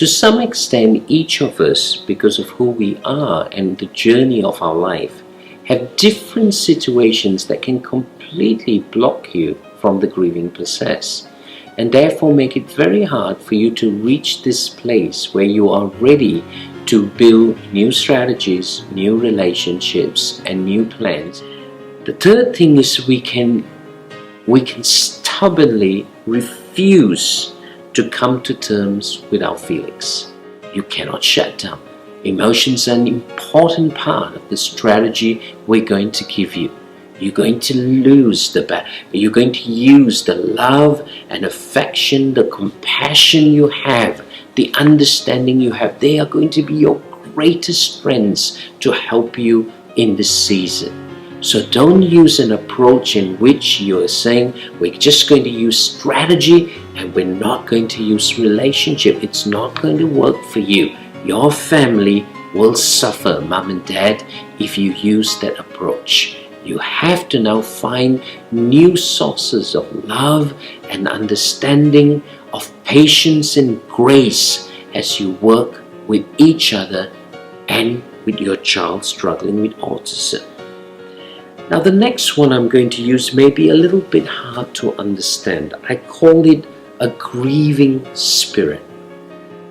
To some extent, each of us, because of who we are and the journey of our life, have different situations that can completely block you from the grieving process, and therefore make it very hard for you to reach this place where you are ready to build new strategies, new relationships, and new plans. The third thing is we can stubbornly refuse to come to terms with our feelings. You cannot shut down. Emotions are an important part of the strategy we're going to give you. You're going to you're going to use the love and affection, the compassion you have, the understanding you have. They are going to be your greatest strengths to help you in this season. So don't use an approach in which you're saying we're just going to use strategy and we're not going to use relationship. It's not going to work for you. Your family will suffer, mom and dad, if you use that approach. You have to now find new sources of love and understanding, of patience and grace as you work with each other and with your child struggling with autism. Now the next one I'm going to use may be a little bit hard to understand. I call it a grieving spirit.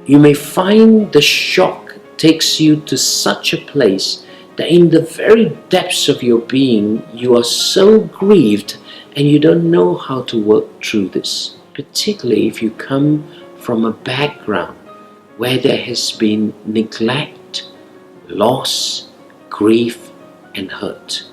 You may find the shock takes you to such a place that in the very depths of your being, you are so grieved and you don't know how to work through this. Particularly if you come from a background where there has been neglect, loss, grief, and hurt.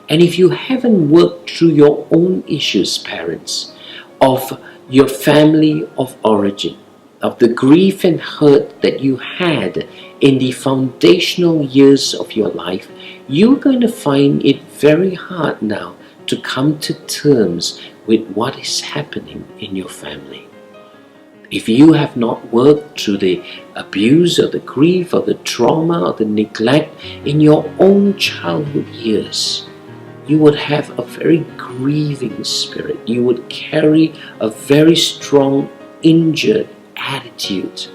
And if you haven't worked through your own issues, parents, of your family of origin, of the grief and hurt that you had in the foundational years of your life, you're going to find it very hard now to come to terms with what is happening in your family. If you have not worked through the abuse or the grief or the trauma or the neglect in your own childhood years, you would have a very grieving spirit. You would carry a very strong, injured attitude,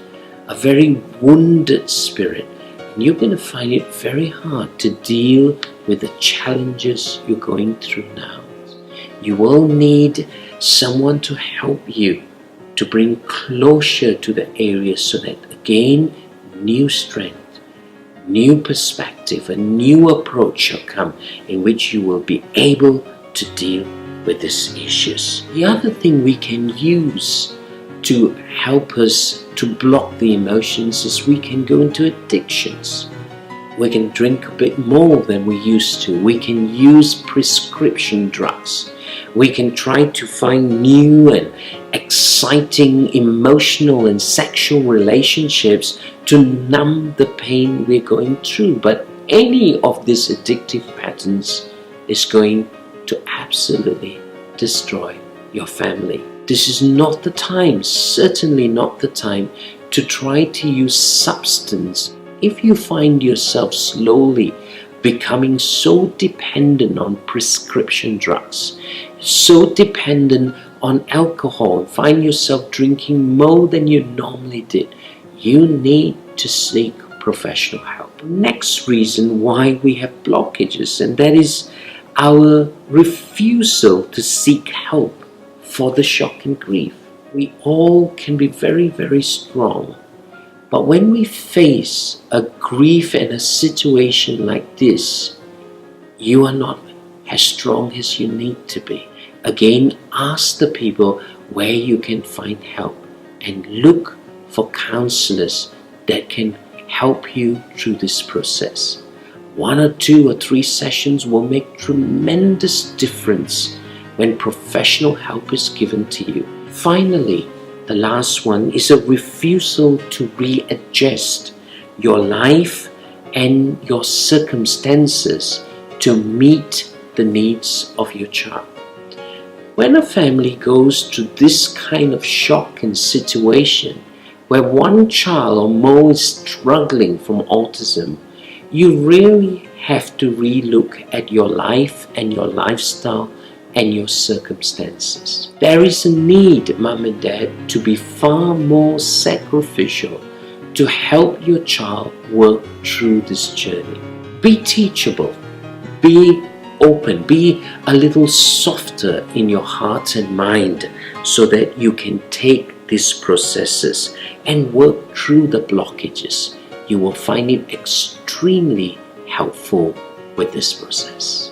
a very wounded spirit. And you're going to find it very hard to deal with the challenges you're going through now. You will need someone to help you to bring closure to the area so that again, new strength, new perspective, a new approach shall come in which you will be able to deal with these issues. The other thing we can use to help us to block the emotions is we can go into addictions. We can drink a bit more than we used to. We can use prescription drugs. We can try to find new and exciting emotional and sexual relationships to numb the pain we're going through. But any of these addictive patterns is going to absolutely destroy your family. This is not the time, certainly not the time, to try to use substance. If you find yourself slowly becoming so dependent on prescription drugs, so dependent on alcohol, find yourself drinking more than you normally did, you need to seek professional help. Next reason why we have blockages, and that is our refusal to seek help for the shock and grief. We all can be very, very strong. But when we face a grief and a situation like this, you are not as strong as you need to be. Again, ask the people where you can find help and look for counselors that can help you through this process. 1 or 2 or 3 sessions will make tremendous difference when professional help is given to you. Finally, the last one is a refusal to readjust your life and your circumstances to meet the needs of your child. When a family goes through this kind of shock and situation where one child or more is struggling from autism, you really have to relook at your life and your lifestyle and your circumstances. There is a need, mom and dad, to be far more sacrificial to help your child work through this journey. Be teachable, be open, be a little softer in your heart and mind so that you can take these processes and work through the blockages. You will find it extremely helpful with this process.